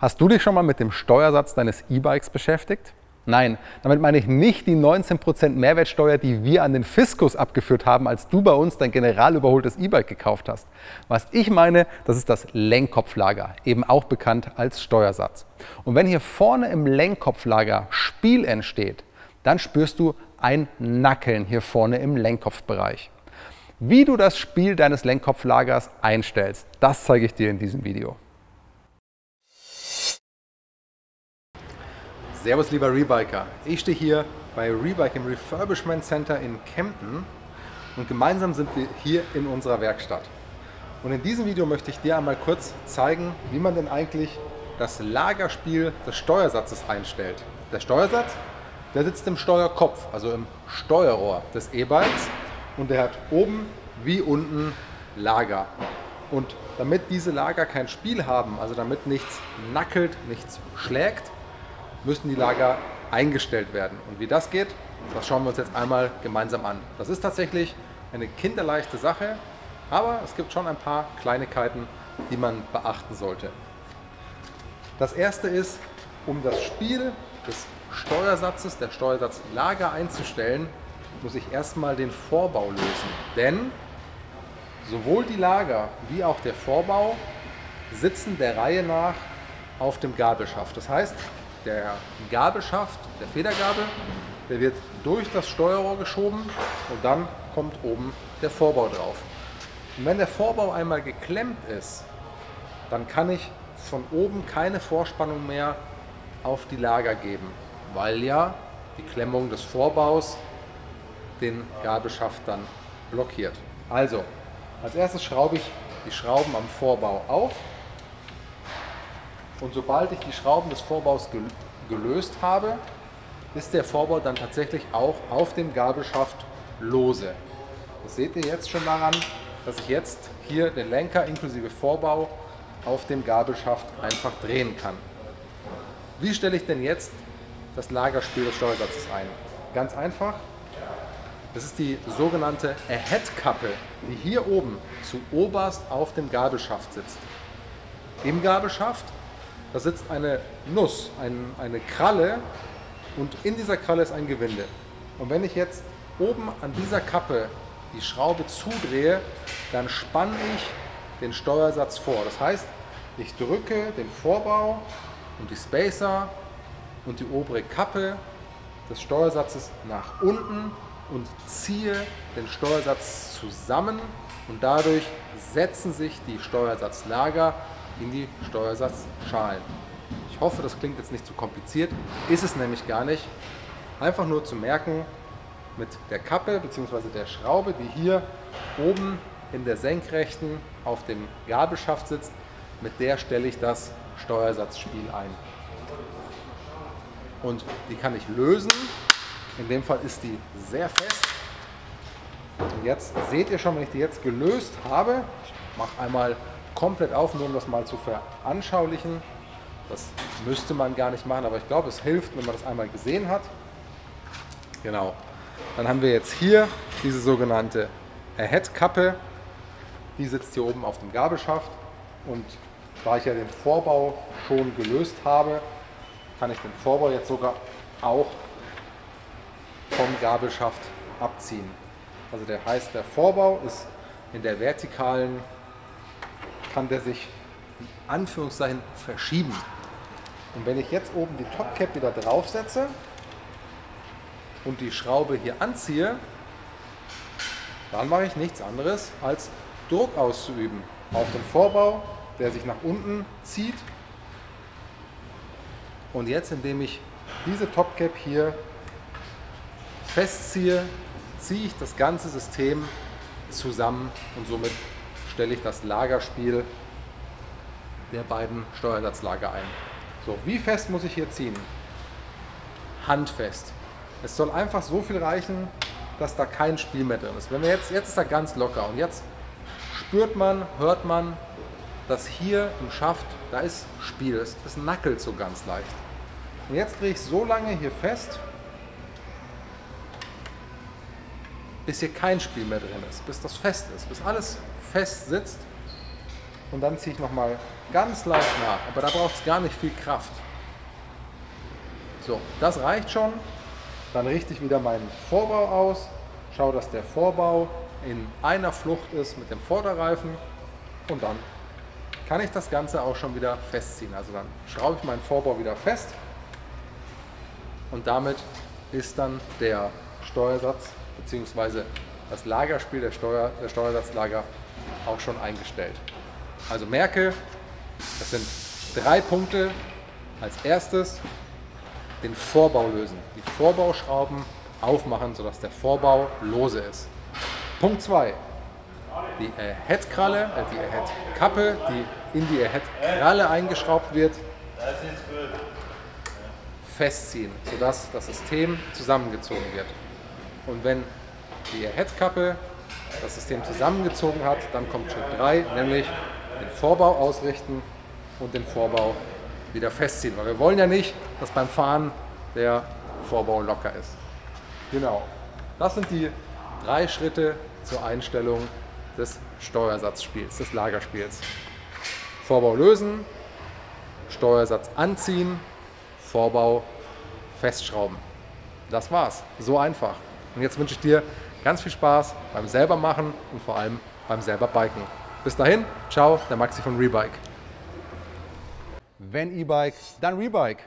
Hast du dich schon mal mit dem Steuersatz deines E-Bikes beschäftigt? Nein, damit meine ich nicht die 19% Mehrwertsteuer, die wir an den Fiskus abgeführt haben, als du bei uns dein generalüberholtes E-Bike gekauft hast. Was ich meine, das ist das Lenkkopflager, eben auch bekannt als Steuersatz. Und wenn hier vorne im Lenkkopflager Spiel entsteht, dann spürst du ein Nackeln hier vorne im Lenkkopfbereich. Wie du das Spiel deines Lenkkopflagers einstellst, das zeige ich dir in diesem Video. Servus lieber Rebiker, ich stehe hier bei Rebike im Refurbishment Center in Kempten und gemeinsam sind wir hier in unserer Werkstatt. Und in diesem Video möchte ich dir einmal kurz zeigen, wie man denn eigentlich das Lagerspiel des Steuersatzes einstellt. Der Steuersatz, der sitzt im Steuerkopf, also im Steuerrohr des E-Bikes, und der hat oben wie unten Lager. Und damit diese Lager kein Spiel haben, also damit nichts nackelt, nichts schlägt, müssen die Lager eingestellt werden. Und wie das geht, das schauen wir uns jetzt einmal gemeinsam an. Das ist tatsächlich eine kinderleichte Sache, aber es gibt schon ein paar Kleinigkeiten, die man beachten sollte. Das erste ist, um das Spiel des Steuersatzes, der Steuersatzlager einzustellen, muss ich erstmal den Vorbau lösen. Denn sowohl die Lager wie auch der Vorbau sitzen der Reihe nach auf dem Gabelschaft. Das heißt, der Gabelschaft, der Federgabel, der wird durch das Steuerrohr geschoben und dann kommt oben der Vorbau drauf. Und wenn der Vorbau einmal geklemmt ist, dann kann ich von oben keine Vorspannung mehr auf die Lager geben, weil ja die Klemmung des Vorbaus den Gabelschaft dann blockiert. Also, als erstes schraube ich die Schrauben am Vorbau auf. Und sobald ich die Schrauben des Vorbaus gelöst habe, ist der Vorbau dann tatsächlich auch auf dem Gabelschaft lose. Das seht ihr jetzt schon daran, dass ich jetzt hier den Lenker inklusive Vorbau auf dem Gabelschaft einfach drehen kann. Wie stelle ich denn jetzt das Lagerspiel des Steuersatzes ein? Ganz einfach. Das ist die sogenannte Ahead-Kappe, die hier oben zuoberst auf dem Gabelschaft sitzt. Im Gabelschaft, da sitzt eine Nuss, eine Kralle, und in dieser Kralle ist ein Gewinde. Und wenn ich jetzt oben an dieser Kappe die Schraube zudrehe, dann spanne ich den Steuersatz vor. Das heißt, ich drücke den Vorbau und die Spacer und die obere Kappe des Steuersatzes nach unten und ziehe den Steuersatz zusammen, und dadurch setzen sich die Steuersatzlager in die Steuersatzschalen. Ich hoffe, das klingt jetzt nicht zu kompliziert, ist es nämlich gar nicht. Einfach nur zu merken, mit der Kappe bzw. der Schraube, die hier oben in der Senkrechten auf dem Gabelschaft sitzt, mit der stelle ich das Steuersatzspiel ein. Und die kann ich lösen. In dem Fall ist die sehr fest. Und jetzt seht ihr schon, wenn ich die jetzt gelöst habe, ich mache einmal komplett auf, nur um das mal zu veranschaulichen. Das müsste man gar nicht machen, aber ich glaube, es hilft, wenn man das einmal gesehen hat. Genau. Dann haben wir jetzt hier diese sogenannte Ahead-Kappe. Die sitzt hier oben auf dem Gabelschaft, und da ich ja den Vorbau schon gelöst habe, kann ich den Vorbau jetzt sogar auch vom Gabelschaft abziehen. Also der heißt, der Vorbau ist in der vertikalen, kann der sich in Anführungszeichen verschieben. Und wenn ich jetzt oben die Topcap wieder draufsetze und die Schraube hier anziehe, dann mache ich nichts anderes als Druck auszuüben auf den Vorbau, der sich nach unten zieht. Und jetzt, indem ich diese Topcap hier festziehe, ziehe ich das ganze System zusammen, und somit stelle ich das Lagerspiel der beiden Steuersatzlager ein. So, wie fest muss ich hier ziehen? Handfest. Es soll einfach so viel reichen, dass da kein Spiel mehr drin ist. Wenn wir jetzt ist er ganz locker, und jetzt spürt man, hört man, dass hier im Schaft, da ist Spiel, es nackelt so ganz leicht. Und jetzt drehe ich so lange hier fest, bis hier kein Spiel mehr drin ist, bis das fest ist, bis alles fest sitzt. und dann ziehe ich nochmal ganz leicht nach. Aber da braucht es gar nicht viel Kraft. So, das reicht schon. Dann richte ich wieder meinen Vorbau aus, schaue, dass der Vorbau in einer Flucht ist mit dem Vorderreifen und dann kann ich das Ganze auch schon wieder festziehen. Also dann schraube ich meinen Vorbau wieder fest und damit ist dann der Steuersatz bzw. das Lagerspiel der Steuersatzlager auch schon eingestellt. Also merke, das sind 3 Punkte. Als erstes den Vorbau lösen, die Vorbauschrauben aufmachen, sodass der Vorbau lose ist. Punkt 2. Die Headkralle, die Headkappe, die in die Headkralle eingeschraubt wird, festziehen, sodass das System zusammengezogen wird. Und wenn die Headkappe das System zusammengezogen hat, dann kommt Schritt 3, nämlich den Vorbau ausrichten und den Vorbau wieder festziehen. Weil wir wollen ja nicht, dass beim Fahren der Vorbau locker ist. Genau. Das sind die 3 Schritte zur Einstellung des Steuersatzspiels, des Lagerspiels. Vorbau lösen, Steuersatz anziehen, Vorbau festschrauben. Das war's. So einfach. Und jetzt wünsche ich dir ganz viel Spaß beim selber machen und vor allem beim selber biken. Bis dahin, ciao, der Maxi von Rebike. Wenn E-Bike, dann Rebike.